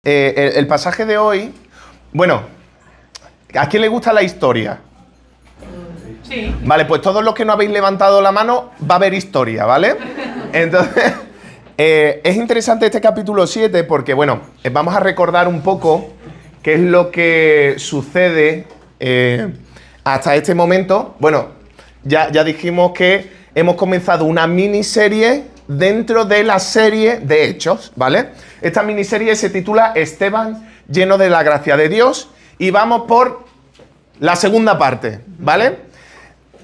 El pasaje de hoy, bueno, ¿a quién le gusta la historia? Sí. Vale, pues todos los que no habéis levantado la mano, va a haber historia, ¿vale? Entonces, es interesante este capítulo 7 porque, bueno, vamos a recordar un poco qué es lo que sucede hasta este momento. Bueno, ya dijimos que hemos comenzado una miniserie dentro de la serie de Hechos, ¿vale? Esta miniserie se titula Esteban lleno de la gracia de Dios y vamos por la segunda parte, ¿vale?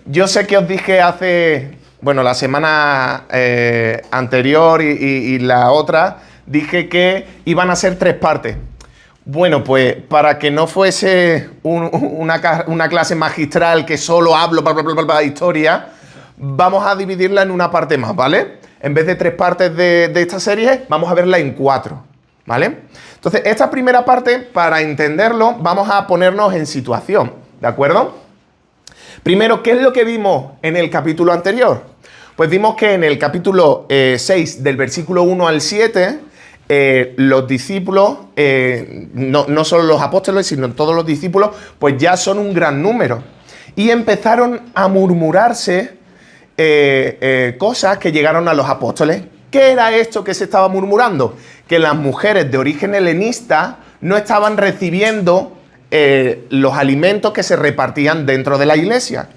Yo sé que os dije hace, bueno, la semana anterior y la otra, dije que iban a ser 3 partes. Bueno, pues para que no fuese una clase magistral que solo hablo historia, vamos a dividirla en una parte más, ¿vale? En vez de 3 partes de esta serie, vamos a verla en 4, ¿vale? Entonces, esta primera parte, para entenderlo, vamos a ponernos en situación, ¿de acuerdo? Primero, ¿qué es lo que vimos en el capítulo anterior? Pues vimos que en el capítulo 6, del versículo 1 al 7, los discípulos, no solo los apóstoles, sino todos los discípulos, pues ya son un gran número. Y empezaron a murmurarse cosas que llegaron a los apóstoles. ¿Qué era esto que se estaba murmurando? Que las mujeres de origen helenista no estaban recibiendo los alimentos que se repartían dentro de la iglesia.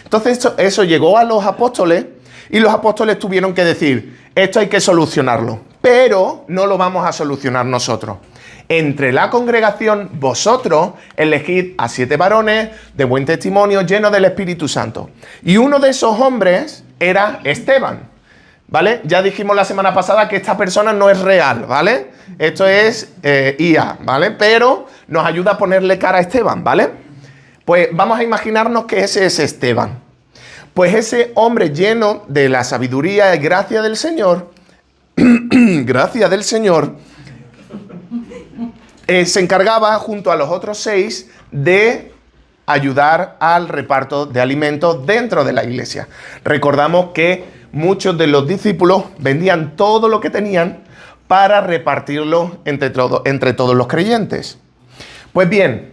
Entonces eso llegó a los apóstoles y los apóstoles tuvieron que decir, esto hay que solucionarlo, pero no lo vamos a solucionar nosotros. Entre la congregación, vosotros elegid a 7 varones de buen testimonio, llenos del Espíritu Santo. Y uno de esos hombres era Esteban, ¿vale? Ya dijimos la semana pasada que esta persona no es real, ¿vale? Esto es IA, ¿vale? Pero nos ayuda a ponerle cara a Esteban, ¿vale? Pues vamos a imaginarnos que ese es Esteban. Pues ese hombre lleno de la sabiduría y gracia del Señor, se encargaba junto a los otros 6 de ayudar al reparto de alimentos dentro de la iglesia. Recordamos que muchos de los discípulos vendían todo lo que tenían para repartirlo entre todos los creyentes. Pues bien,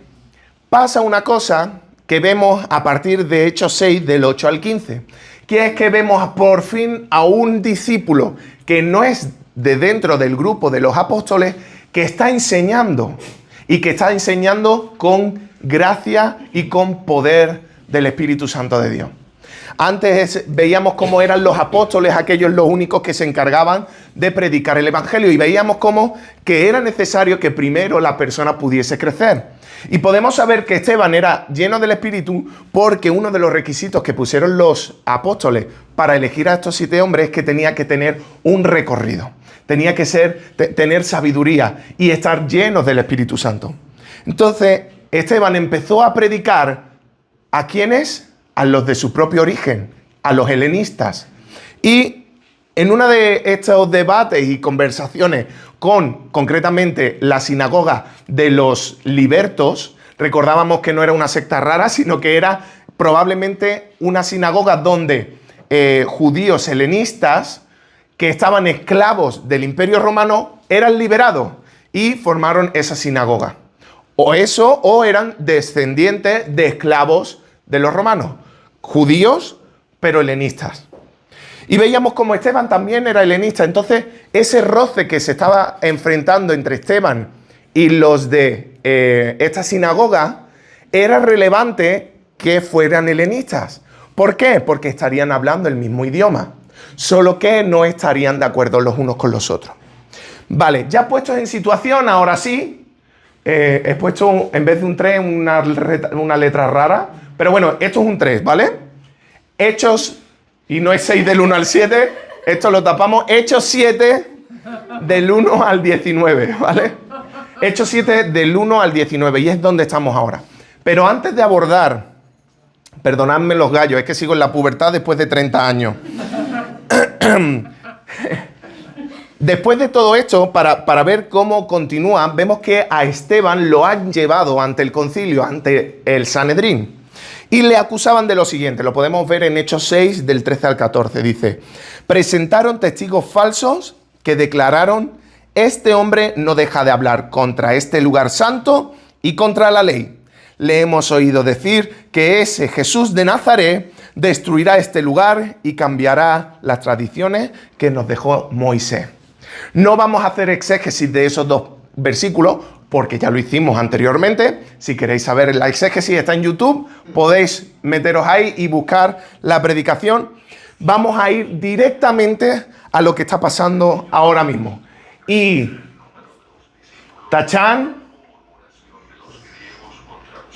pasa una cosa que vemos a partir de Hechos 6, del 8 al 15, que es que vemos por fin a un discípulo que no es de dentro del grupo de los apóstoles, que está enseñando y que está enseñando con gracia y con poder del Espíritu Santo de Dios. Antes veíamos cómo eran los apóstoles, aquellos los únicos que se encargaban de predicar el Evangelio, y veíamos cómo que era necesario que primero la persona pudiese crecer. Y podemos saber que Esteban era lleno del Espíritu porque uno de los requisitos que pusieron los apóstoles para elegir a estos 7 hombres es que tenía que tener un recorrido. Tenía que tener sabiduría y estar llenos del Espíritu Santo. Entonces, Esteban empezó a predicar ¿a quiénes? A los de su propio origen, a los helenistas. Y en uno de estos debates y conversaciones con, concretamente, la sinagoga de los libertos, recordábamos que no era una secta rara, sino que era probablemente una sinagoga donde judíos helenistas que estaban esclavos del Imperio Romano eran liberados y formaron esa sinagoga. O eran descendientes de esclavos de los romanos, judíos, pero helenistas. Y veíamos como Esteban también era helenista. Entonces, ese roce que se estaba enfrentando entre Esteban y los de esta sinagoga, era relevante que fueran helenistas. ¿Por qué? Porque estarían hablando el mismo idioma, solo que no estarían de acuerdo los unos con los otros. Vale, ya puestos en situación, ahora sí, he puesto en vez de un 3 una letra rara, pero bueno, esto es un 3, ¿vale? Hechos, y no es 6 del 1 al 7, esto lo tapamos, Hechos 7 del 1 al 19, ¿vale? Hechos 7 del 1 al 19, y es donde estamos ahora. Pero antes de abordar, perdonadme los gallos, es que sigo en la pubertad después de 30 años. Después de todo esto, para ver cómo continúa, vemos que a Esteban lo han llevado ante el concilio, ante el Sanedrín, y le acusaban de lo siguiente. Lo podemos ver en Hechos 6, del 13 al 14. Dice, presentaron testigos falsos que declararon este hombre no deja de hablar contra este lugar santo y contra la ley. Le hemos oído decir que ese Jesús de Nazaret destruirá este lugar y cambiará las tradiciones que nos dejó Moisés. No vamos a hacer exégesis de esos dos versículos porque ya lo hicimos anteriormente. Si queréis saber la exégesis, está en YouTube. Podéis meteros ahí y buscar la predicación. Vamos a ir directamente a lo que está pasando ahora mismo. Y Tachán,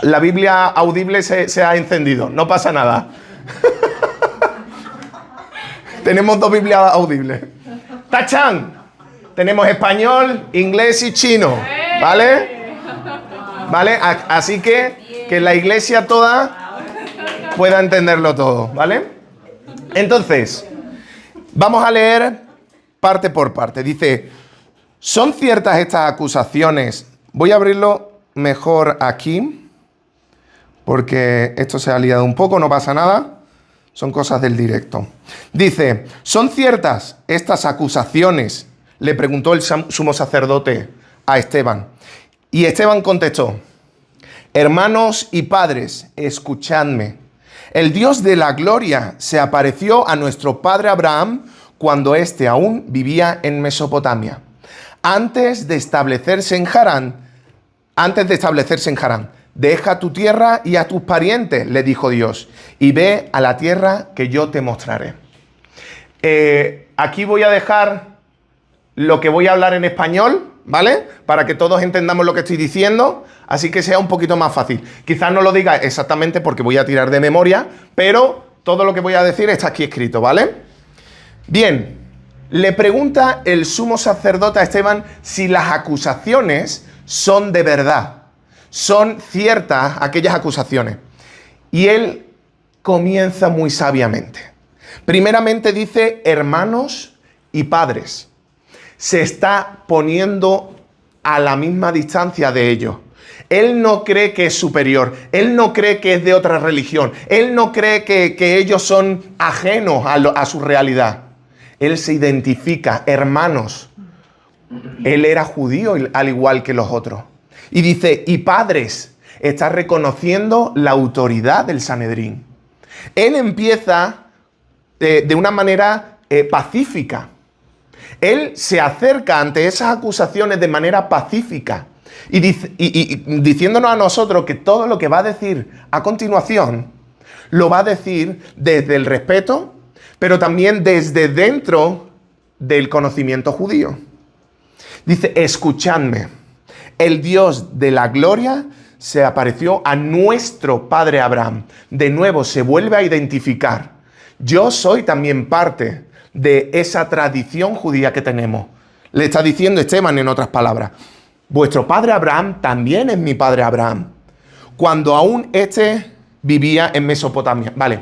la Biblia audible se ha encendido. No pasa nada. Tenemos dos Biblias audibles. Tachán. Tenemos español, inglés y chino. ¿Vale? ¿Vale? Así que la iglesia toda pueda entenderlo todo. ¿Vale? Entonces, vamos a leer parte por parte. Dice, ¿son ciertas estas acusaciones? Voy a abrirlo mejor aquí, porque esto se ha liado un poco, no pasa nada. Son cosas del directo. Dice, ¿son ciertas estas acusaciones? Le preguntó el sumo sacerdote a Esteban. Y Esteban contestó, hermanos y padres, escuchadme. El Dios de la gloria se apareció a nuestro padre Abraham cuando éste aún vivía en Mesopotamia. Antes de establecerse en Harán, deja tu tierra y a tus parientes, le dijo Dios, y ve a la tierra que yo te mostraré. Aquí voy a dejar lo que voy a hablar en español, ¿vale? Para que todos entendamos lo que estoy diciendo, así que sea un poquito más fácil. Quizás no lo diga exactamente porque voy a tirar de memoria, pero todo lo que voy a decir está aquí escrito, ¿vale? Bien, le pregunta el sumo sacerdote a Esteban si las acusaciones son de verdad, son ciertas aquellas acusaciones. Y él comienza muy sabiamente. Primeramente dice hermanos y padres. Se está poniendo a la misma distancia de ellos. Él no cree que es superior. Él no cree que es de otra religión. Él no cree que ellos son ajenos a su realidad. Él se identifica, hermanos. Él era judío al igual que los otros. Y dice, y padres, está reconociendo la autoridad del Sanedrín. Él empieza de una manera pacífica. Él se acerca ante esas acusaciones de manera pacífica y diciéndonos a nosotros que todo lo que va a decir a continuación lo va a decir desde el respeto, pero también desde dentro del conocimiento judío. Dice, escuchadme, el Dios de la gloria se apareció a nuestro padre Abraham. De nuevo se vuelve a identificar. Yo soy también parte de esa tradición judía que tenemos. Le está diciendo Esteban en otras palabras. Vuestro padre Abraham también es mi padre Abraham. Cuando aún éste vivía en Mesopotamia. Vale.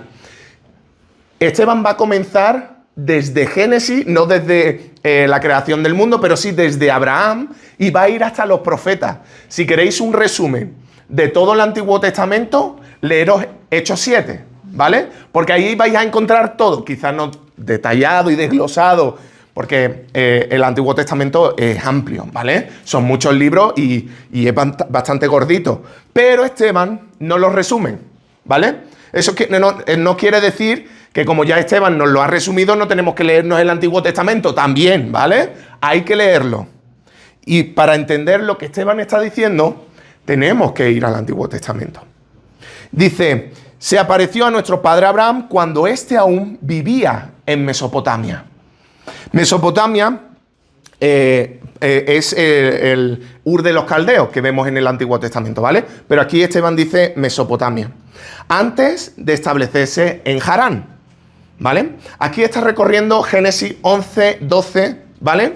Esteban va a comenzar desde Génesis, no desde la creación del mundo, pero sí desde Abraham y va a ir hasta los profetas. Si queréis un resumen de todo el Antiguo Testamento, leeros Hechos 7, ¿vale? Porque ahí vais a encontrar todo, quizás no detallado y desglosado, porque el Antiguo Testamento es amplio, ¿vale? Son muchos libros y es bastante gordito. Pero Esteban no los resume, ¿vale? Eso no quiere decir que como ya Esteban nos lo ha resumido, no tenemos que leernos el Antiguo Testamento también, ¿vale? Hay que leerlo. Y para entender lo que Esteban está diciendo, tenemos que ir al Antiguo Testamento. Dice, se apareció a nuestro padre Abraham cuando éste aún vivía en Mesopotamia. Mesopotamia es el Ur de los Caldeos que vemos en el Antiguo Testamento, ¿vale? Pero aquí Esteban dice Mesopotamia. Antes de establecerse en Harán, ¿vale? Aquí está recorriendo Génesis 11, 12, ¿vale?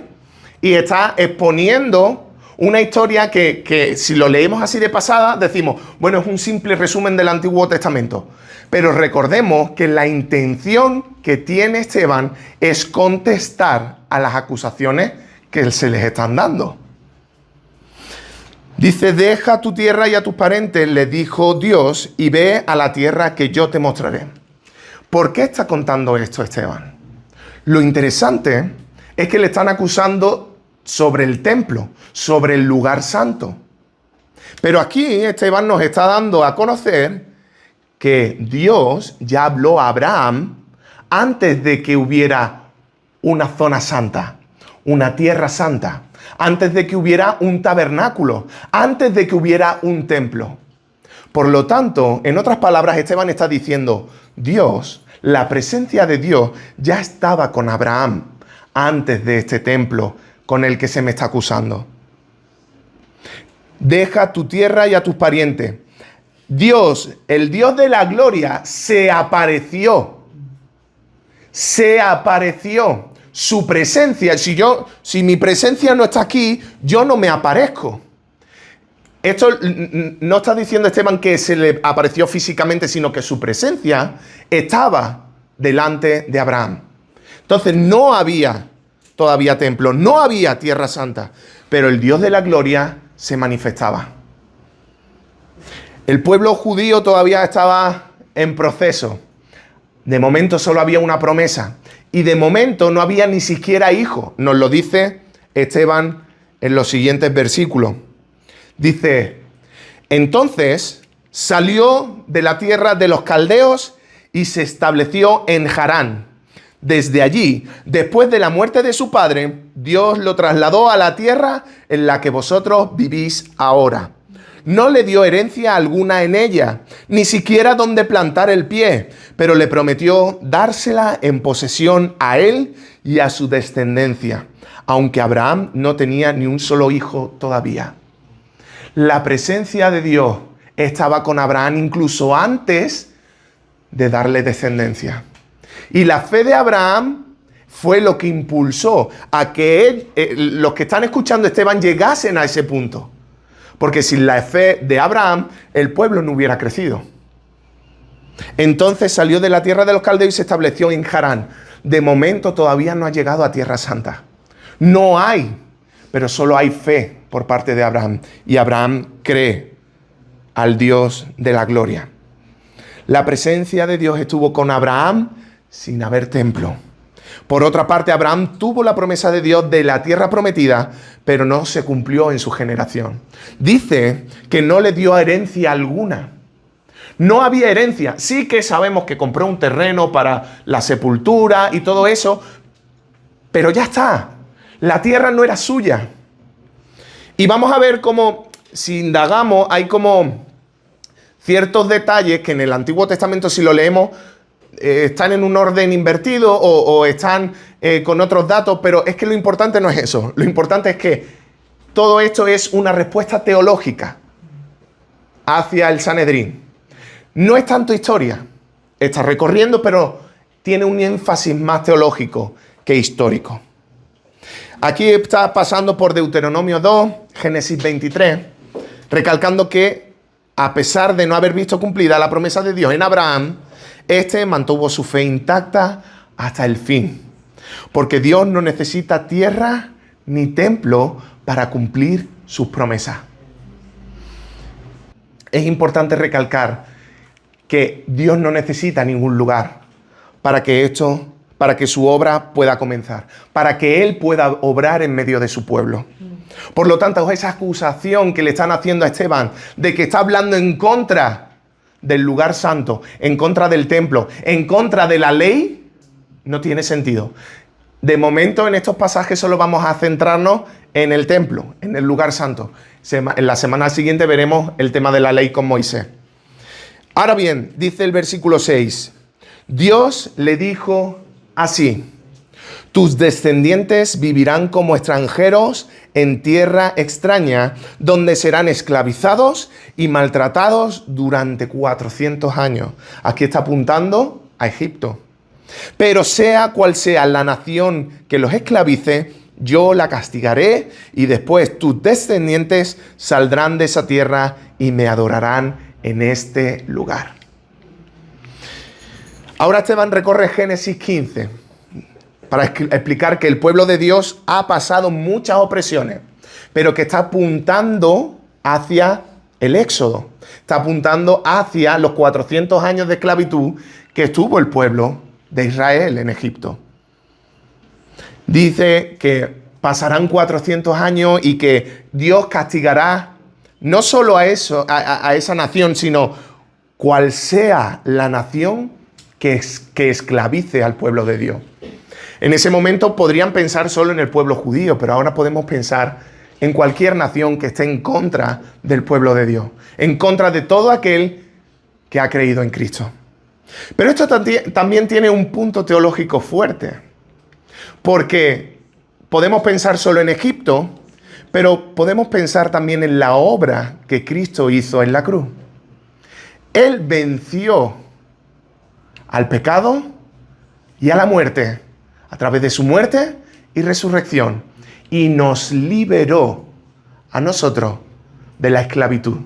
Y está exponiendo una historia que si lo leemos así de pasada, decimos, bueno, es un simple resumen del Antiguo Testamento. Pero recordemos que la intención que tiene Esteban es contestar a las acusaciones que se les están dando. Dice, deja tu tierra y a tus parientes, le dijo Dios, y ve a la tierra que yo te mostraré. ¿Por qué está contando esto Esteban? Lo interesante es que le están acusando sobre el templo, sobre el lugar santo. Pero aquí Esteban nos está dando a conocer que Dios ya habló a Abraham antes de que hubiera una zona santa, una tierra santa, antes de que hubiera un tabernáculo, antes de que hubiera un templo. Por lo tanto, en otras palabras, Esteban está diciendo, Dios, la presencia de Dios ya estaba con Abraham antes de este templo con el que se me está acusando. Deja tu tierra y a tus parientes. Dios, el Dios de la gloria, se apareció. Se apareció. Su presencia, si mi presencia no está aquí, yo no me aparezco. Esto no está diciendo Esteban que se le apareció físicamente, sino que su presencia estaba delante de Abraham. Entonces no había todavía templo, no había tierra santa, pero el Dios de la gloria se manifestaba. El pueblo judío todavía estaba en proceso. De momento solo había una promesa. Y de momento no había ni siquiera hijo. Nos lo dice Esteban en los siguientes versículos. Dice, entonces salió de la tierra de los caldeos y se estableció en Harán. Desde allí, después de la muerte de su padre, Dios lo trasladó a la tierra en la que vosotros vivís ahora. No le dio herencia alguna en ella, ni siquiera donde plantar el pie, pero le prometió dársela en posesión a él y a su descendencia, aunque Abraham no tenía ni un solo hijo todavía. La presencia de Dios estaba con Abraham incluso antes de darle descendencia. Y la fe de Abraham fue lo que impulsó a que los que están escuchando a Esteban llegasen a ese punto. Porque sin la fe de Abraham, el pueblo no hubiera crecido. Entonces salió de la tierra de los caldeos y se estableció en Harán. De momento todavía no ha llegado a Tierra Santa. No hay, pero solo hay fe por parte de Abraham. Y Abraham cree al Dios de la gloria. La presencia de Dios estuvo con Abraham sin haber templo. Por otra parte, Abraham tuvo la promesa de Dios de la tierra prometida, pero no se cumplió en su generación. Dice que no le dio herencia alguna. No había herencia. Sí que sabemos que compró un terreno para la sepultura y todo eso, pero ya está. La tierra no era suya. Y vamos a ver cómo, si indagamos, hay como ciertos detalles que en el Antiguo Testamento, si lo leemos, están en un orden invertido o están con otros datos, pero es que lo importante no es eso. Lo importante es que todo esto es una respuesta teológica hacia el Sanedrín. No es tanto historia, está recorriendo, pero tiene un énfasis más teológico que histórico. Aquí está pasando por Deuteronomio 2, Génesis 23, recalcando que a pesar de no haber visto cumplida la promesa de Dios en Abraham, este mantuvo su fe intacta hasta el fin. Porque Dios no necesita tierra ni templo para cumplir sus promesas. Es importante recalcar que Dios no necesita ningún lugar para que su obra pueda comenzar, para que Él pueda obrar en medio de su pueblo. Por lo tanto, esa acusación que le están haciendo a Esteban de que está hablando en contra del lugar santo, en contra del templo, en contra de la ley, no tiene sentido. De momento, en estos pasajes solo vamos a centrarnos en el templo, en el lugar santo. En la semana siguiente veremos el tema de la ley con Moisés. Ahora bien, dice el versículo 6, Dios le dijo así, tus descendientes vivirán como extranjeros en tierra extraña, donde serán esclavizados y maltratados durante 400 años. Aquí está apuntando a Egipto. Pero sea cual sea la nación que los esclavice, yo la castigaré y después tus descendientes saldrán de esa tierra y me adorarán en este lugar. Ahora Esteban recorre Génesis 15 para explicar que el pueblo de Dios ha pasado muchas opresiones, pero que está apuntando hacia el Éxodo. Está apuntando hacia los 400 años de esclavitud que estuvo el pueblo de Israel en Egipto. Dice que pasarán 400 años y que Dios castigará no solo a esa nación, sino cual sea la nación que esclavice al pueblo de Dios. En ese momento podrían pensar solo en el pueblo judío, pero ahora podemos pensar en cualquier nación que esté en contra del pueblo de Dios, en contra de todo aquel que ha creído en Cristo. Pero esto también tiene un punto teológico fuerte, porque podemos pensar solo en Egipto, pero podemos pensar también en la obra que Cristo hizo en la cruz. Él venció al pecado y a la muerte a través de su muerte y resurrección, y nos liberó a nosotros de la esclavitud.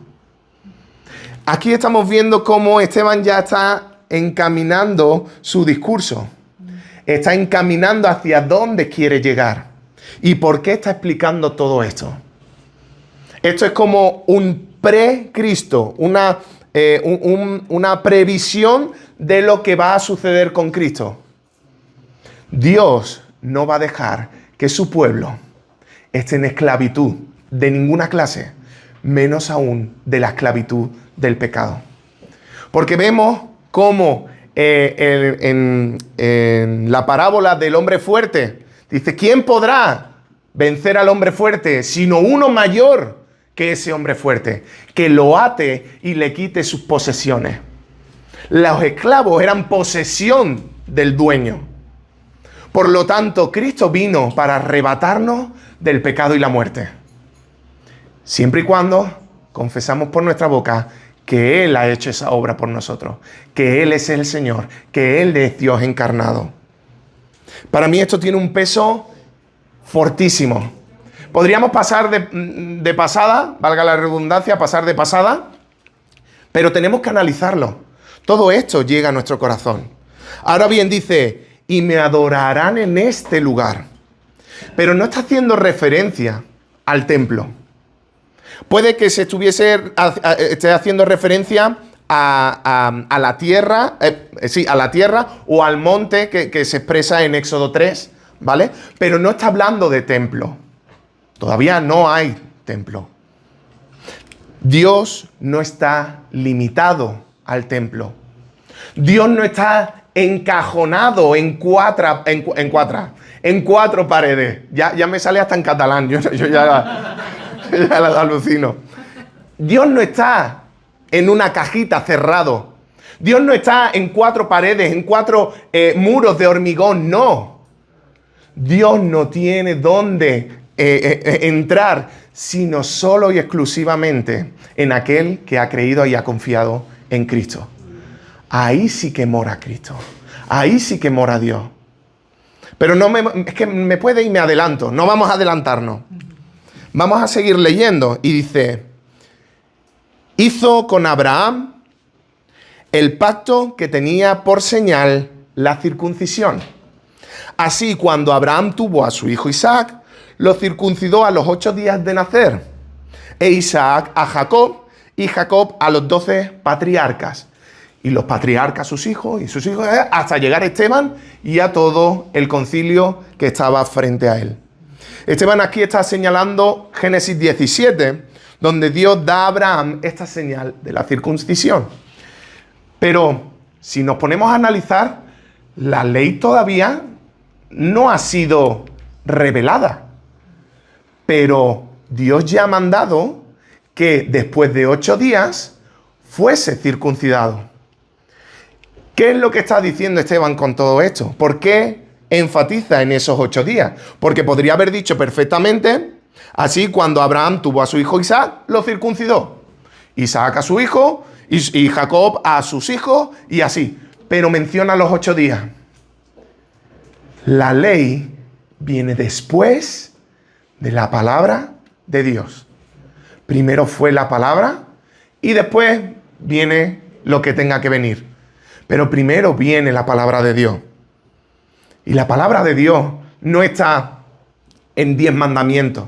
Aquí estamos viendo cómo Esteban ya está encaminando su discurso. Está encaminando hacia dónde quiere llegar. ¿Y por qué está explicando todo esto? Esto es como un pre-Cristo, una previsión de lo que va a suceder con Cristo. Dios no va a dejar que su pueblo esté en esclavitud de ninguna clase, menos aún de la esclavitud del pecado. Porque vemos cómo en la parábola del hombre fuerte, dice, ¿quién podrá vencer al hombre fuerte sino uno mayor que ese hombre fuerte, que lo ate y le quite sus posesiones? Los esclavos eran posesión del dueño. Por lo tanto, Cristo vino para arrebatarnos del pecado y la muerte. Siempre y cuando confesamos por nuestra boca que Él ha hecho esa obra por nosotros, que Él es el Señor, que Él es Dios encarnado. Para mí esto tiene un peso fortísimo. Podríamos pasar de pasada, valga la redundancia, pasar de pasada, pero tenemos que analizarlo. Todo esto llega a nuestro corazón. Ahora bien, dice, y me adorarán en este lugar. Pero no está haciendo referencia al templo. Puede que se esté haciendo referencia a la tierra, a la tierra o al monte que se expresa en Éxodo 3, ¿vale? Pero no está hablando de templo. Todavía no hay templo. Dios no está limitado al templo. Dios no está encajonado en cuatro paredes. Ya me sale hasta en catalán. Yo ya la alucino. Dios no está en una cajita cerrado. Dios no está en 4 paredes, en 4 muros de hormigón. No. Dios no tiene dónde entrar, sino solo y exclusivamente en aquel que ha creído y ha confiado en Cristo. Ahí sí que mora Cristo. Ahí sí que mora Dios. Pero es que me puede y me adelanto. No vamos a adelantarnos. Vamos a seguir leyendo. Y dice, hizo con Abraham el pacto que tenía por señal la circuncisión. Así, cuando Abraham tuvo a su hijo Isaac, lo circuncidó a los 8 días de nacer. E Isaac a Jacob, y Jacob a los 12 patriarcas. Y los patriarcas sus hijos, y sus hijos, hasta llegar a Esteban y a todo el concilio que estaba frente a él. Esteban aquí está señalando Génesis 17, donde Dios da a Abraham esta señal de la circuncisión. Pero si nos ponemos a analizar, la ley todavía no ha sido revelada. Pero Dios ya ha mandado que después de 8 días fuese circuncidado. ¿Qué es lo que está diciendo Esteban con todo esto? ¿Por qué enfatiza en esos 8 días? Porque podría haber dicho perfectamente, así cuando Abraham tuvo a su hijo Isaac, lo circuncidó. Isaac a su hijo y Jacob a sus hijos y así. Pero menciona los 8 días. La ley viene después de la palabra de Dios. Primero fue la palabra y después viene lo que tenga que venir. Pero primero viene la palabra de Dios. Y la palabra de Dios no está en 10 mandamientos.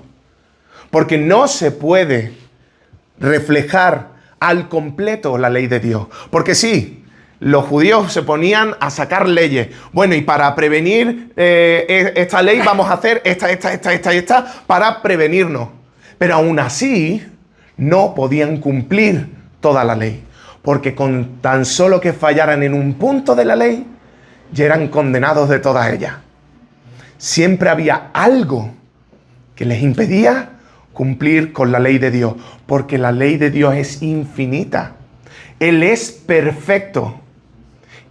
Porque no se puede reflejar al completo la ley de Dios. Porque sí, los judíos se ponían a sacar leyes. Bueno, y para prevenir esta ley vamos a hacer esta para prevenirnos. Pero aún así no podían cumplir toda la ley. Porque con tan solo que fallaran en un punto de la ley, ya eran condenados de todas ellas. Siempre había algo que les impedía cumplir con la ley de Dios, porque la ley de Dios es infinita. Él es perfecto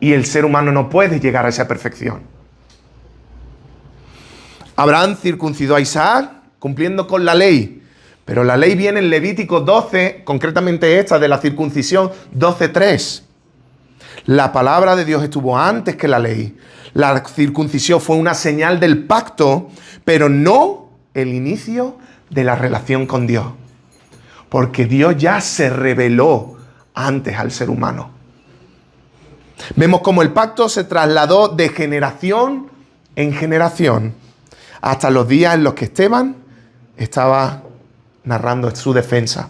y el ser humano no puede llegar a esa perfección. Abraham circuncidó a Isaac cumpliendo con la ley, pero la ley viene en Levítico 12, concretamente esta de la circuncisión 12:3. La palabra de Dios estuvo antes que la ley. La circuncisión fue una señal del pacto, pero no el inicio de la relación con Dios. Porque Dios ya se reveló antes al ser humano. Vemos cómo el pacto se trasladó de generación en generación hasta los días en los que Esteban estaba narrando su defensa.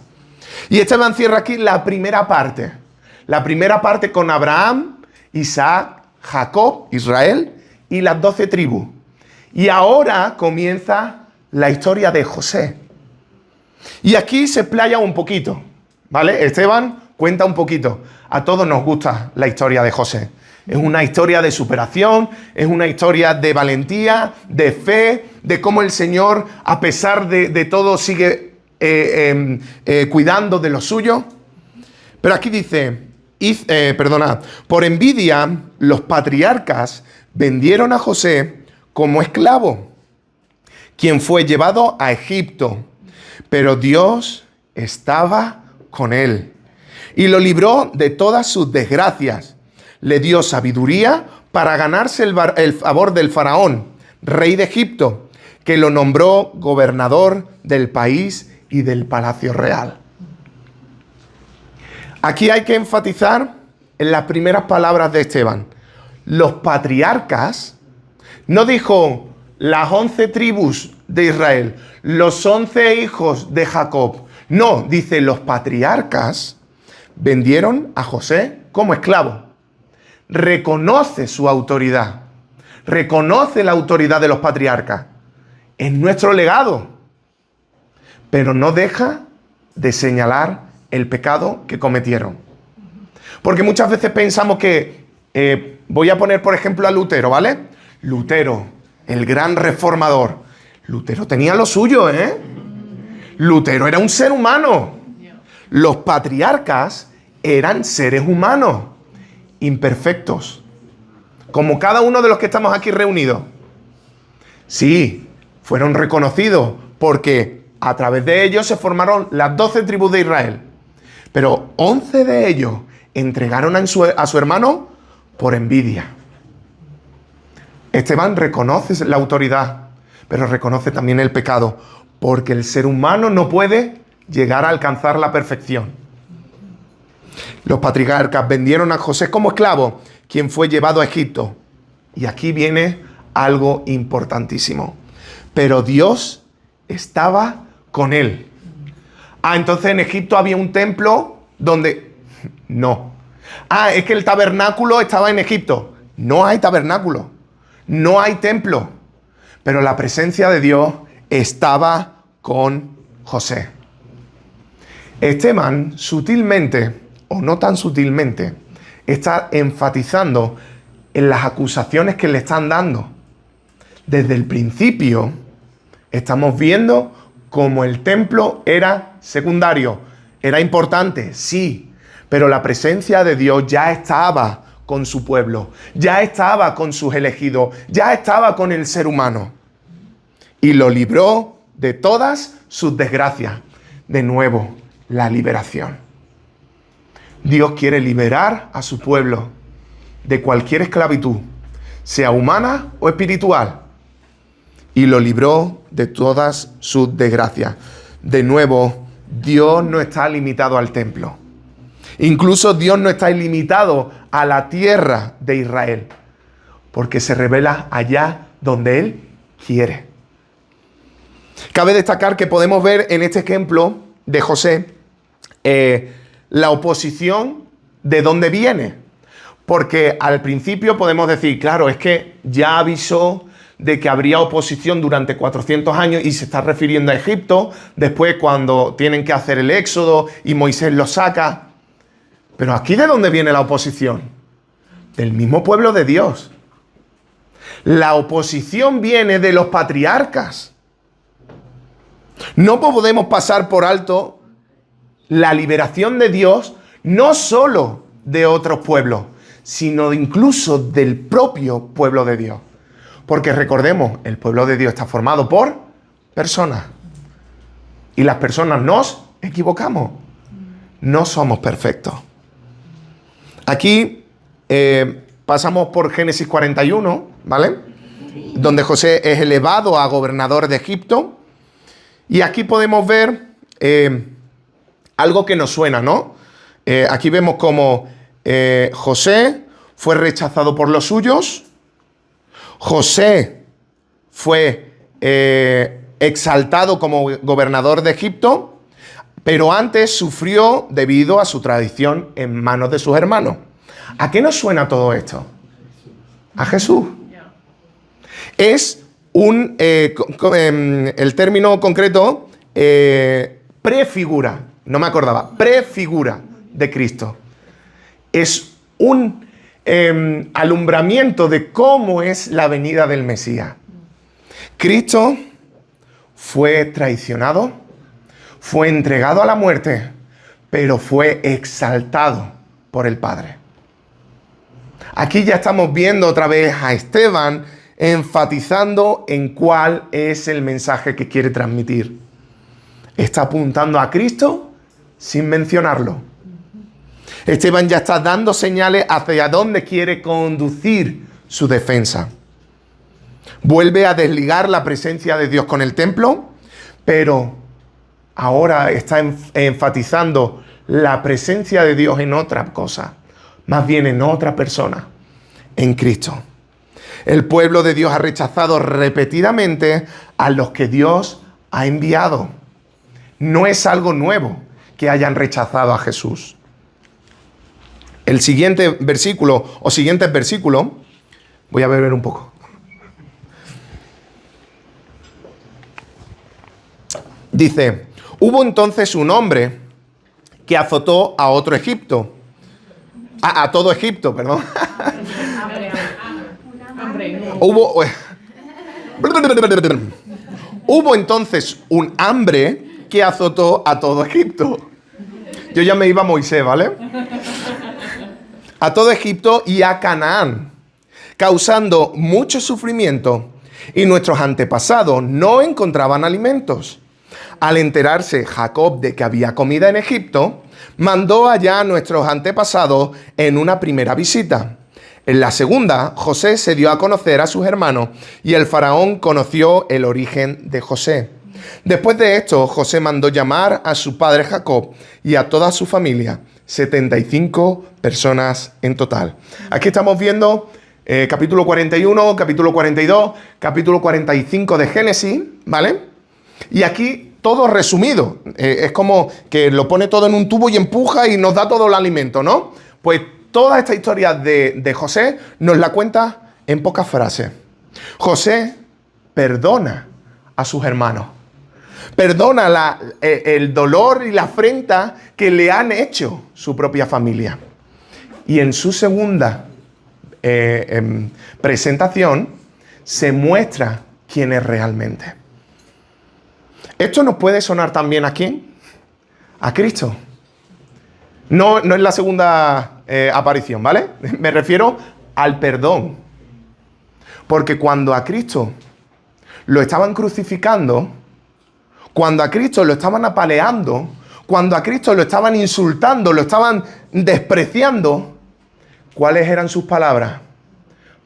Y Esteban cierra aquí la primera parte. La primera parte con Abraham, Isaac, Jacob, Israel y las 12 tribus. Y ahora comienza la historia de José. Y aquí se explaya un poquito, ¿vale? Esteban cuenta un poquito. A todos nos gusta la historia de José. Es una historia de superación, es una historia de valentía, de fe, de cómo el Señor, a pesar de todo, sigue cuidando de lo suyo. Pero aquí dice, por envidia, los patriarcas vendieron a José como esclavo, quien fue llevado a Egipto. Pero Dios estaba con él y lo libró de todas sus desgracias. Le dio sabiduría para ganarse el favor del faraón, rey de Egipto, que lo nombró gobernador del país y del palacio real. Aquí hay que enfatizar en las primeras palabras de Esteban. Los patriarcas, no dijo las 11 tribus de Israel, los 11 hijos de Jacob. No, dice los patriarcas vendieron a José como esclavo. Reconoce su autoridad. Reconoce la autoridad de los patriarcas. Es nuestro legado. Pero no deja de señalar el pecado que cometieron. Porque muchas veces pensamos que, voy a poner por ejemplo a Lutero, ¿vale? Lutero, el gran reformador. Lutero tenía lo suyo, ¿eh? Lutero era un ser humano. Los patriarcas eran seres humanos, imperfectos, como cada uno de los que estamos aquí reunidos. Sí, fueron reconocidos porque a través de ellos se formaron las 12 tribus de Israel. Pero 11 de ellos entregaron a su hermano por envidia. Esteban reconoce la autoridad, pero reconoce también el pecado, porque el ser humano no puede llegar a alcanzar la perfección. Los patriarcas vendieron a José como esclavo, quien fue llevado a Egipto. Y aquí viene algo importantísimo. Pero Dios estaba con él. Entonces en Egipto había un templo donde... No. Es que el tabernáculo estaba en Egipto. No hay tabernáculo. No hay templo. Pero la presencia de Dios estaba con José. Esteban, sutilmente, o no tan sutilmente, está enfatizando en las acusaciones que le están dando. Desde el principio, estamos viendo cómo el templo era secundario. Era importante, sí, pero la presencia de Dios ya estaba con su pueblo, ya estaba con sus elegidos, ya estaba con el ser humano. Y lo libró de todas sus desgracias. De nuevo, la liberación. Dios quiere liberar a su pueblo de cualquier esclavitud, sea humana o espiritual. Y lo libró de todas sus desgracias. De nuevo, Dios no está limitado al templo. Incluso Dios no está limitado a la tierra de Israel, porque se revela allá donde Él quiere. Cabe destacar que podemos ver en este ejemplo de José la oposición de dónde viene. Porque al principio podemos decir, claro, es que ya avisó de que habría oposición durante 400 años y se está refiriendo a Egipto, después cuando tienen que hacer el éxodo y Moisés los saca. Pero aquí, ¿de dónde viene la oposición? Del mismo pueblo de Dios. La oposición viene de los patriarcas. No podemos pasar por alto la liberación de Dios, no solo de otros pueblos, sino incluso del propio pueblo de Dios. Porque recordemos, el pueblo de Dios está formado por personas. Y las personas nos equivocamos. No somos perfectos. Aquí pasamos por Génesis 41, ¿vale? Donde José es elevado a gobernador de Egipto. Y aquí podemos ver algo que nos suena, ¿no? Aquí vemos como José fue rechazado por los suyos. José fue exaltado como gobernador de Egipto, pero antes sufrió debido a su traición en manos de sus hermanos. ¿A qué nos suena todo esto? A Jesús. Es el término concreto, prefigura, no me acordaba, prefigura de Cristo. Es un alumbramiento de cómo es la venida del Mesías. Cristo fue traicionado, fue entregado a la muerte, pero fue exaltado por el Padre. Aquí ya estamos viendo otra vez a Esteban enfatizando en cuál es el mensaje que quiere transmitir. Está apuntando a Cristo sin mencionarlo. Esteban ya está dando señales hacia dónde quiere conducir su defensa. Vuelve a desligar la presencia de Dios con el templo, pero ahora está enfatizando la presencia de Dios en otra cosa, más bien en otra persona, en Cristo. El pueblo de Dios ha rechazado repetidamente a los que Dios ha enviado. No es algo nuevo que hayan rechazado a Jesús. El siguiente versículo o siguientes versículos, voy a beber un poco. Dice, hubo entonces un hombre que azotó a otro Egipto. A todo Egipto, perdón. Hubo entonces un hambre que azotó a todo Egipto. Yo ya me iba a Moisés, ¿vale? A todo Egipto y a Canaán, causando mucho sufrimiento, y nuestros antepasados no encontraban alimentos. Al enterarse Jacob de que había comida en Egipto, mandó allá a nuestros antepasados en una primera visita. En la segunda, José se dio a conocer a sus hermanos y el faraón conoció el origen de José. Después de esto, José mandó llamar a su padre Jacob y a toda su familia, 75 personas en total. Aquí estamos viendo capítulo 41, capítulo 42, capítulo 45 de Génesis, ¿vale? Y aquí todo resumido. Es como que lo pone todo en un tubo y empuja y nos da todo el alimento, ¿no? Pues toda esta historia de José nos la cuenta en pocas frases. José perdona a sus hermanos. Perdona el dolor y la afrenta que le han hecho su propia familia. Y en su segunda presentación se muestra quién es realmente. Esto nos puede sonar también ¿a quién? A Cristo. No es la segunda aparición, ¿vale? Me refiero al perdón. Porque cuando a Cristo lo estaban crucificando, cuando a Cristo lo estaban apaleando, cuando a Cristo lo estaban insultando, lo estaban despreciando, ¿cuáles eran sus palabras?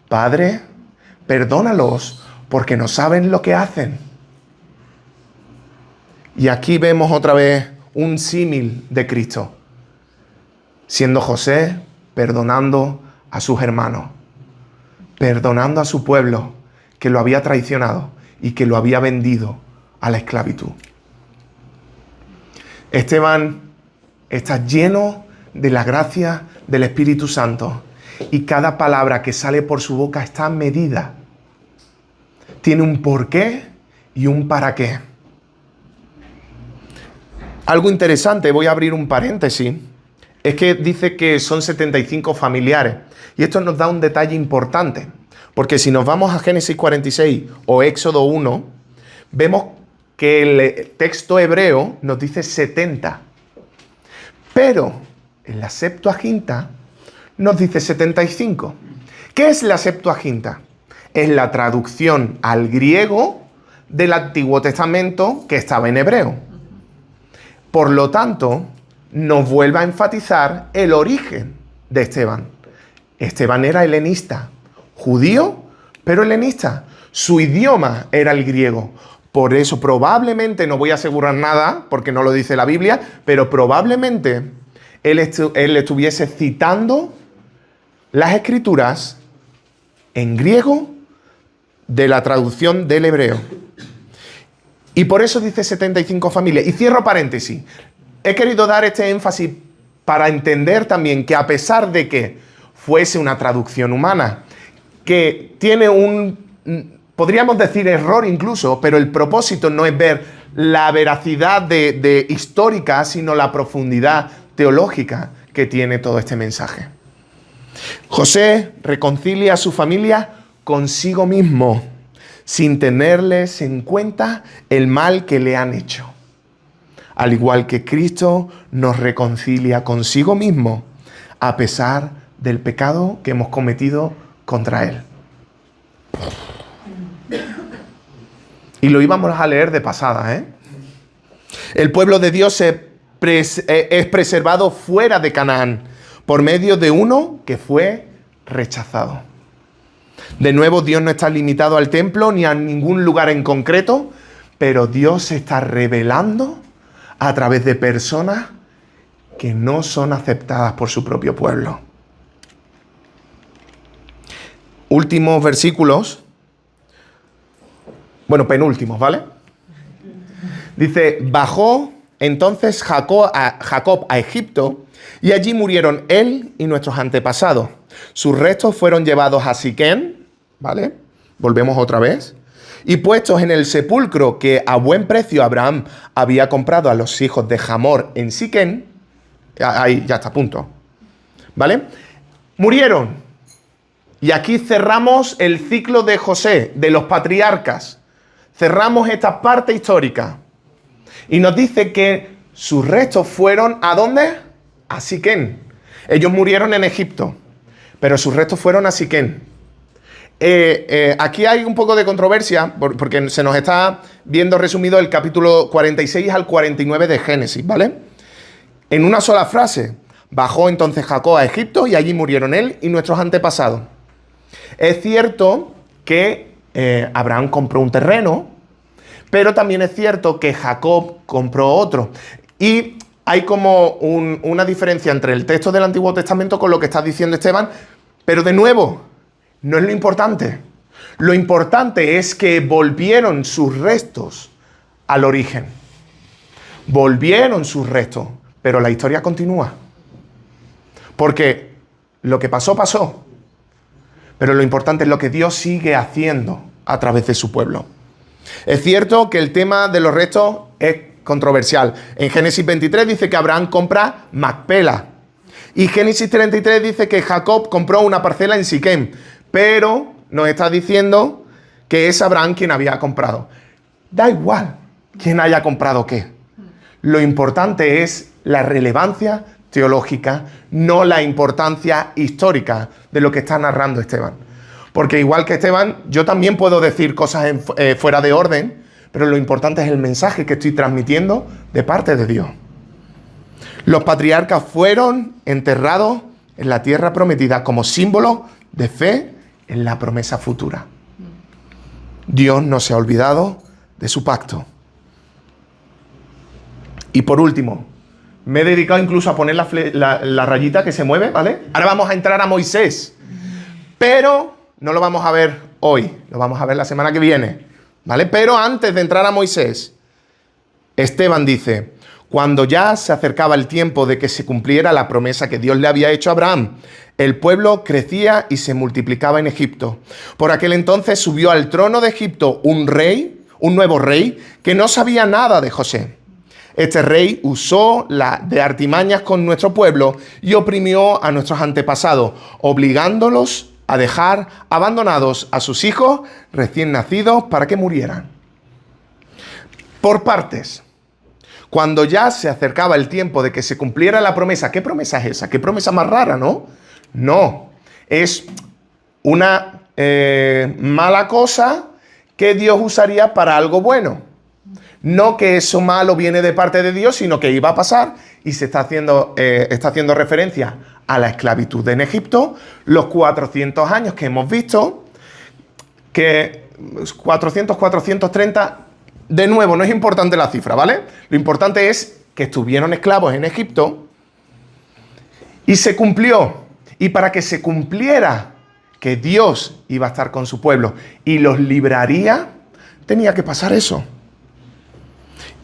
Padre, perdónalos porque no saben lo que hacen. Y aquí vemos otra vez un símil de Cristo, siendo José perdonando a sus hermanos, perdonando a su pueblo que lo había traicionado y que lo había vendido a la esclavitud. Esteban está lleno de la gracia del Espíritu Santo Y cada palabra que sale por su boca está medida. Tiene un porqué y un para qué. Algo interesante, voy a abrir un paréntesis, es que dice que son 75 familiares. Y esto nos da un detalle importante, porque si nos vamos a Génesis 46 o Éxodo 1, vemos que el texto hebreo nos dice 70. Pero en la Septuaginta nos dice 75. ¿Qué es la Septuaginta? Es la traducción al griego del Antiguo Testamento que estaba en hebreo. Por lo tanto, nos vuelve a enfatizar el origen de Esteban. Esteban era helenista, judío, pero helenista. Su idioma era el griego. Por eso probablemente, no voy a asegurar nada, porque no lo dice la Biblia, pero probablemente él estuviese citando las escrituras en griego de la traducción del hebreo. Y por eso dice 75 familias. Y cierro paréntesis. He querido dar este énfasis para entender también que a pesar de que fuese una traducción humana, que tiene podríamos decir error incluso, pero el propósito no es ver la veracidad de histórica, sino la profundidad teológica que tiene todo este mensaje. José reconcilia a su familia consigo mismo, sin tenerles en cuenta el mal que le han hecho. Al igual que Cristo nos reconcilia consigo mismo, a pesar del pecado que hemos cometido contra Él. Y lo íbamos a leer de pasada, ¿eh? El pueblo de Dios es preservado fuera de Canaán por medio de uno que fue rechazado. De nuevo, Dios no está limitado al templo ni a ningún lugar en concreto, pero Dios se está revelando a través de personas que no son aceptadas por su propio pueblo. Últimos versículos. Bueno, penúltimos, ¿vale? Dice, bajó entonces Jacob a Egipto y allí murieron él y nuestros antepasados. Sus restos fueron llevados a Siquén, ¿vale? Volvemos otra vez. Y puestos en el sepulcro que a buen precio Abraham había comprado a los hijos de Hamor en Siquén. Ahí ya está, a punto. ¿Vale? Murieron. Y aquí cerramos el ciclo de José, de los patriarcas. Cerramos esta parte histórica. Y nos dice que sus restos fueron, ¿a dónde? A Siquén. Ellos murieron en Egipto, pero sus restos fueron a Siquén. Aquí hay un poco de controversia, porque se nos está viendo resumido el capítulo 46 al 49 de Génesis, ¿vale? En una sola frase, bajó entonces Jacob a Egipto y allí murieron él y nuestros antepasados. Es cierto que Abraham compró un terreno, pero también es cierto que Jacob compró otro. Y hay como una diferencia entre el texto del Antiguo Testamento con lo que está diciendo Esteban, pero de nuevo, no es lo importante. Lo importante es que volvieron sus restos al origen. Volvieron sus restos, pero la historia continúa. Porque lo que pasó, pasó. Pero lo importante es lo que Dios sigue haciendo a través de su pueblo. Es cierto que el tema de los restos es controversial. En Génesis 23 dice que Abraham compra Macpela. Y Génesis 33 dice que Jacob compró una parcela en Siquén. Pero nos está diciendo que es Abraham quien había comprado. Da igual quién haya comprado qué. Lo importante es la relevancia teológica, no la importancia histórica de lo que está narrando Esteban. Porque igual que Esteban, yo también puedo decir cosas fuera de orden, pero lo importante es el mensaje que estoy transmitiendo de parte de Dios. Los patriarcas fueron enterrados en la tierra prometida como símbolo de fe en la promesa futura. Dios no se ha olvidado de su pacto. Y por último, me he dedicado incluso a poner la rayita que se mueve, ¿vale? Ahora vamos a entrar a Moisés. Pero no lo vamos a ver hoy, lo vamos a ver la semana que viene, ¿vale? Pero antes de entrar a Moisés, Esteban dice, Cuando ya se acercaba el tiempo de que se cumpliera la promesa que Dios le había hecho a Abraham, el pueblo crecía y se multiplicaba en Egipto. Por aquel entonces subió al trono de Egipto un nuevo rey, que no sabía nada de José. Este rey usó de artimañas con nuestro pueblo y oprimió a nuestros antepasados, obligándolos a dejar abandonados a sus hijos recién nacidos para que murieran. Por partes. Cuando ya se acercaba el tiempo de que se cumpliera la promesa, ¿qué promesa es esa? ¿Qué promesa más rara, no? No, es una mala cosa que Dios usaría para algo bueno. No que eso malo viene de parte de Dios, sino que iba a pasar y se está haciendo referencia a la esclavitud en Egipto, los 400 años que hemos visto, que 400, 430... De nuevo, no es importante la cifra, ¿vale? Lo importante es que estuvieron esclavos en Egipto y se cumplió. Y para que se cumpliera que Dios iba a estar con su pueblo y los libraría, tenía que pasar eso.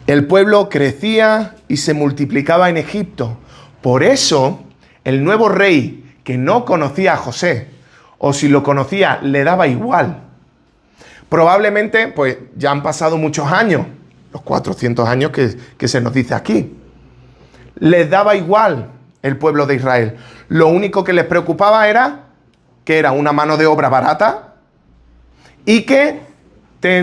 El pueblo crecía y se multiplicaba en Egipto. Por eso, el nuevo rey que no conocía a José, o si lo conocía, le daba igual. Probablemente, pues ya han pasado muchos años, los 400 años que se nos dice aquí. Les daba igual el pueblo de Israel. Lo único que les preocupaba era que era una mano de obra barata y que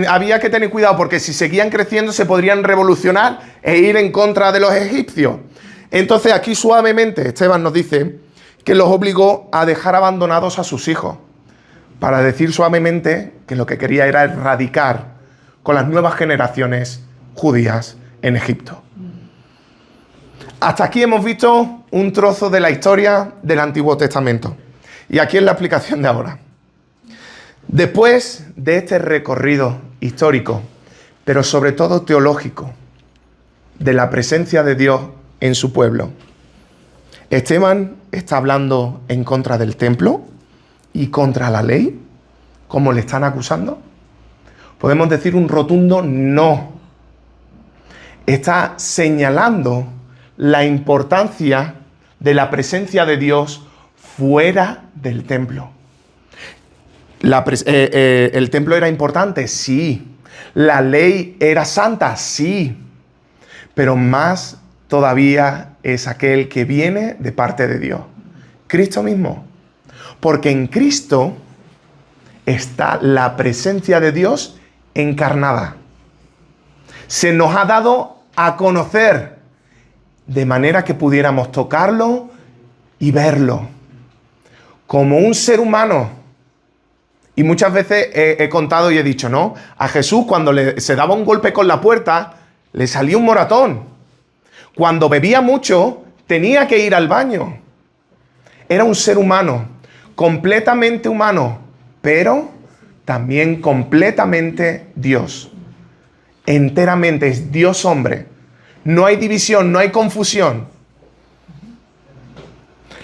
había que tener cuidado porque si seguían creciendo se podrían revolucionar e ir en contra de los egipcios. Entonces aquí suavemente Esteban nos dice que los obligó a dejar abandonados a sus hijos, para decir suavemente que lo que quería era erradicar con las nuevas generaciones judías en Egipto. Hasta aquí hemos visto un trozo de la historia del Antiguo Testamento. Y aquí es la aplicación de ahora. Después de este recorrido histórico, pero sobre todo teológico, de la presencia de Dios en su pueblo, Esteban está hablando en contra del templo y contra la ley, como le están acusando. Podemos decir un rotundo no. Está señalando la importancia de la presencia de Dios fuera del templo. El templo era importante, sí. La ley era santa, sí. Pero más todavía es aquel que viene de parte de Dios, Cristo mismo. Porque en Cristo está la presencia de Dios encarnada. Se nos ha dado a conocer de manera que pudiéramos tocarlo y verlo como un ser humano. Y muchas veces he contado y he dicho, ¿no? A Jesús cuando se daba un golpe con la puerta, le salía un moratón. Cuando bebía mucho, tenía que ir al baño. Era un ser humano, completamente humano, pero también completamente Dios. Enteramente es Dios hombre. No hay división, no hay confusión.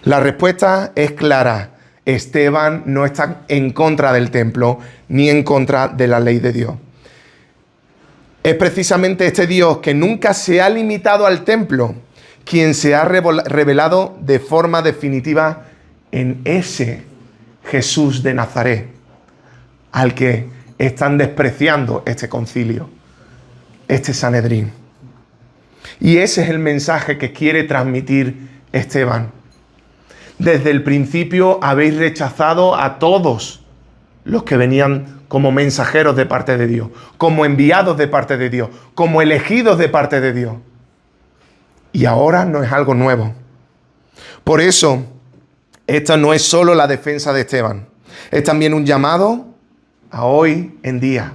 La respuesta es clara. Esteban no está en contra del templo ni en contra de la ley de Dios. Es precisamente este Dios que nunca se ha limitado al templo quien se ha revelado de forma definitiva en ese Jesús de Nazaret, al que están despreciando este concilio, este Sanedrín. Y ese es el mensaje que quiere transmitir Esteban. Desde el principio habéis rechazado a todos los que venían como mensajeros de parte de Dios, como enviados de parte de Dios, como elegidos de parte de Dios. Y ahora no es algo nuevo. Por eso, esta no es solo la defensa de Esteban, es también un llamado a hoy en día,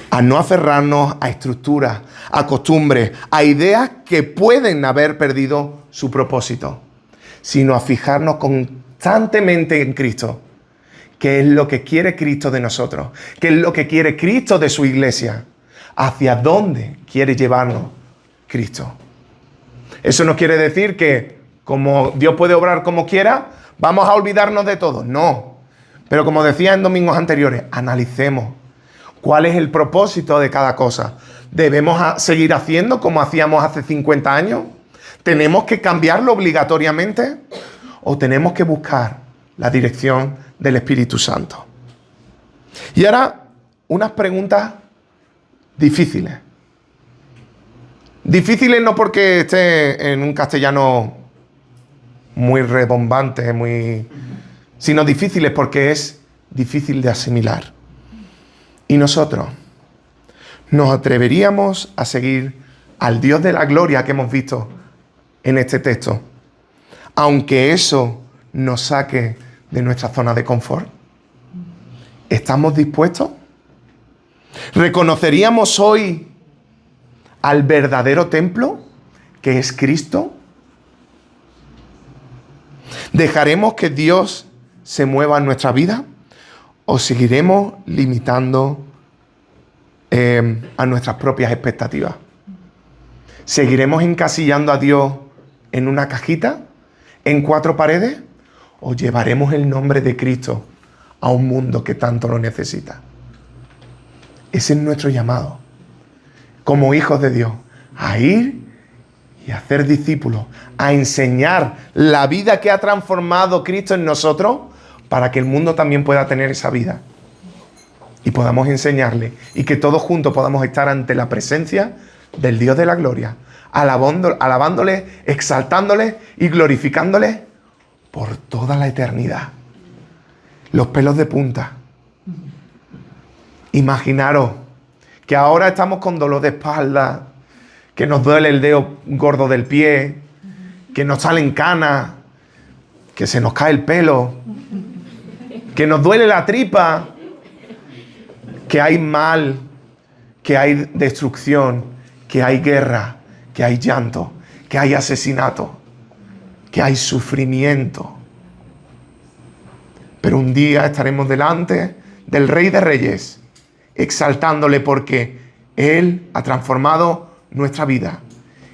a no aferrarnos a estructuras, a costumbres, a ideas que pueden haber perdido su propósito, sino a fijarnos constantemente en Cristo. ¿Qué es lo que quiere Cristo de nosotros? ¿Qué es lo que quiere Cristo de su iglesia? ¿Hacia dónde quiere llevarnos Cristo? Eso no quiere decir que como Dios puede obrar como quiera, vamos a olvidarnos de todo. No. Pero como decía en domingos anteriores, analicemos. ¿Cuál es el propósito de cada cosa? ¿Debemos seguir haciendo como hacíamos hace 50 años? ¿Tenemos que cambiarlo obligatoriamente? ¿O tenemos que buscar la dirección del Espíritu Santo? Y ahora, unas preguntas difíciles. Difíciles no porque esté en un castellano muy redombante, sino difíciles porque es difícil de asimilar. Y nosotros nos atreveríamos a seguir al Dios de la gloria que hemos visto en este texto, aunque eso nos saque de nuestra zona de confort. ¿Estamos dispuestos? ¿Reconoceríamos hoy al verdadero templo, que es Cristo? ¿Dejaremos que Dios se mueva en nuestra vida? ¿O seguiremos limitando a nuestras propias expectativas? ¿Seguiremos encasillando a Dios en una cajita, en 4 paredes? ¿O llevaremos el nombre de Cristo a un mundo que tanto lo necesita? Ese es nuestro llamado, como hijos de Dios, a ir y a hacer discípulos, a enseñar la vida que ha transformado Cristo en nosotros, para que el mundo también pueda tener esa vida. Y podamos enseñarle, y que todos juntos podamos estar ante la presencia del Dios de la gloria, alabándole, exaltándole y glorificándole por toda la eternidad. Los pelos de punta. Imaginaros que ahora estamos con dolor de espalda, que nos duele el dedo gordo del pie, que nos salen canas, que se nos cae el pelo, que nos duele la tripa, que hay mal, que hay destrucción, que hay guerra, que hay llanto, que hay asesinato, que hay sufrimiento. Pero un día estaremos delante del Rey de Reyes, exaltándole porque Él ha transformado nuestra vida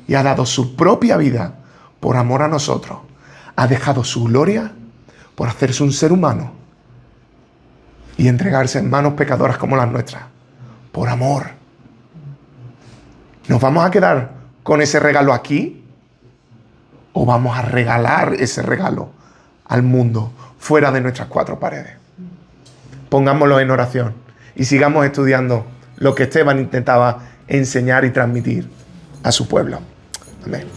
y ha dado su propia vida por amor a nosotros. Ha dejado su gloria por hacerse un ser humano y entregarse en manos pecadoras como las nuestras, por amor. ¿Nos vamos a quedar con ese regalo aquí? ¿O vamos a regalar ese regalo al mundo fuera de nuestras 4 paredes? Pongámoslo en oración y sigamos estudiando lo que Esteban intentaba enseñar y transmitir a su pueblo. Amén.